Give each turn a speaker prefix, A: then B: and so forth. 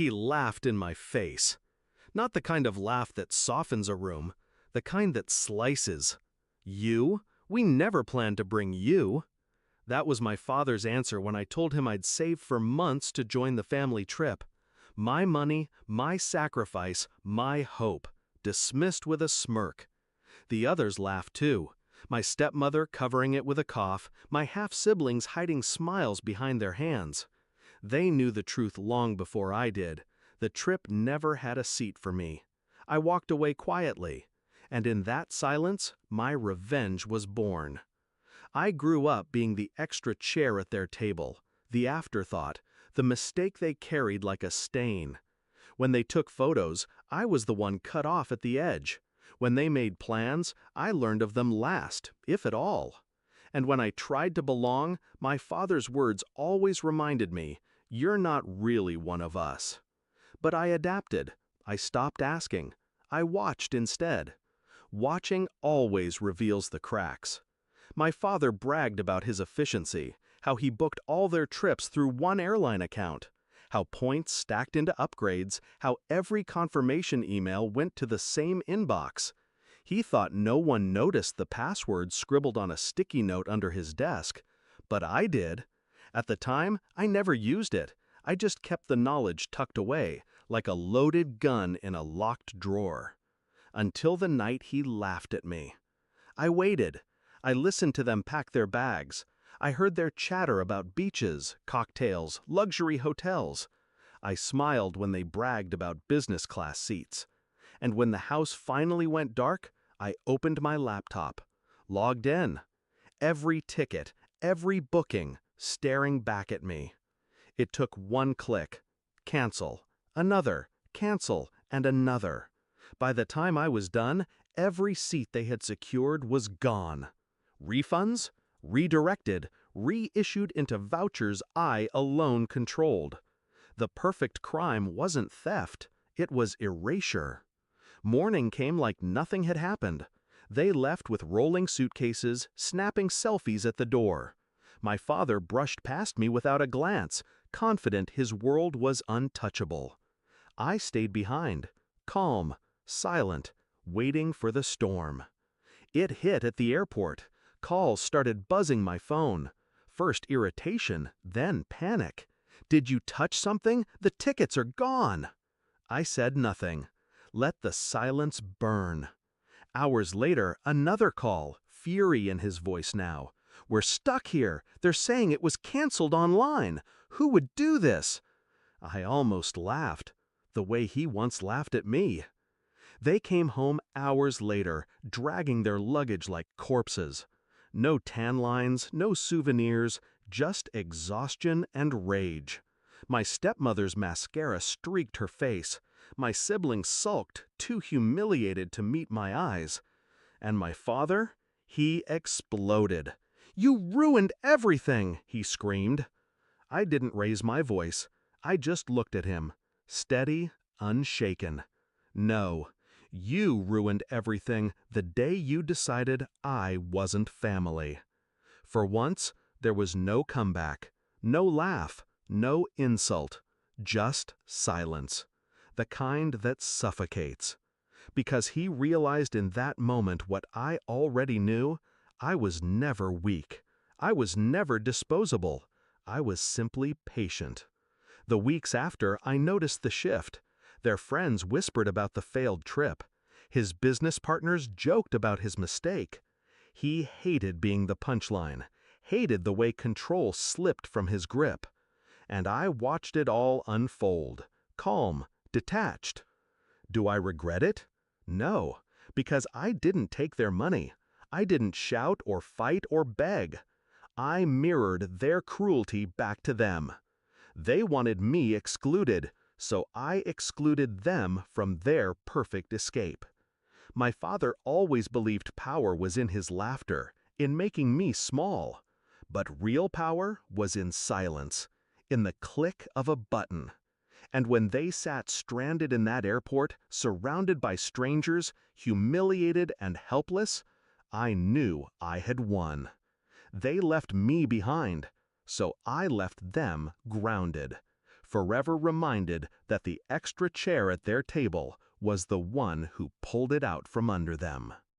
A: He laughed in my face. Not the kind of laugh that softens a room, the kind that slices. You? We never planned to bring you. That was my father's answer when I told him I'd saved for months to join the family trip. My money, my sacrifice, my hope, dismissed with a smirk. The others laughed too. My stepmother covering it with a cough, my half-siblings hiding smiles behind their hands. They knew the truth long before I did. The trip never had a seat for me. I walked away quietly, and in that silence, my revenge was born. I grew up being the extra chair at their table, the afterthought, the mistake they carried like a stain. When they took photos, I was the one cut off at the edge. When they made plans, I learned of them last, if at all. And when I tried to belong, my father's words always reminded me, "You're not really one of us." But I adapted. I stopped asking. I watched instead. Watching always reveals the cracks. My father bragged about his efficiency, how he booked all their trips through one airline account, how points stacked into upgrades, how every confirmation email went to the same inbox. He thought no one noticed the password scribbled on a sticky note under his desk, but I did. At the time, I never used it. I just kept the knowledge tucked away, like a loaded gun in a locked drawer. Until the night he laughed at me. I waited. I listened to them pack their bags. I heard their chatter about beaches, cocktails, luxury hotels. I smiled when they bragged about business class seats. And when the house finally went dark, I opened my laptop, logged in. Every ticket, every booking, staring back at me. It took one click. Cancel. Another. Cancel. And another. By the time I was done, every seat they had secured was gone. Refunds? Redirected, reissued into vouchers I alone controlled. The perfect crime wasn't theft, it was erasure. Morning came like nothing had happened. They left with rolling suitcases, snapping selfies at the door. My father brushed past me without a glance, confident his world was untouchable. I stayed behind, calm, silent, waiting for the storm. It hit at the airport. Calls started buzzing my phone. First irritation, then panic. "Did you touch something? The tickets are gone!" I said nothing. Let the silence burn. Hours later, another call, fury in his voice now. "We're stuck here. They're saying it was canceled online. Who would do this?" I almost laughed, the way he once laughed at me. They came home hours later, dragging their luggage like corpses. No tan lines, no souvenirs, just exhaustion and rage. My stepmother's mascara streaked her face. My siblings sulked, too humiliated to meet my eyes. And my father? He exploded. "You ruined everything!" he screamed. I didn't raise my voice. I just looked at him, steady, unshaken. "No. You ruined everything the day you decided I wasn't family." For once, there was no comeback, no laugh, no insult, just silence. The kind that suffocates. Because he realized in that moment what I already knew, I was never weak. I was never disposable. I was simply patient. The weeks after, I noticed the shift. Their friends whispered about the failed trip. His business partners joked about his mistake. He hated being the punchline, hated the way control slipped from his grip. And I watched it all unfold, calm, detached. Do I regret it? No, because I didn't take their money. I didn't shout or fight or beg. I mirrored their cruelty back to them. They wanted me excluded, so I excluded them from their perfect escape. My father always believed power was in his laughter, in making me small. But real power was in silence, in the click of a button. And when they sat stranded in that airport, surrounded by strangers, humiliated and helpless, I knew I had won. They left me behind, so I left them grounded.
B: forever reminded that the extra chair at their table was the one who pulled it out from under them.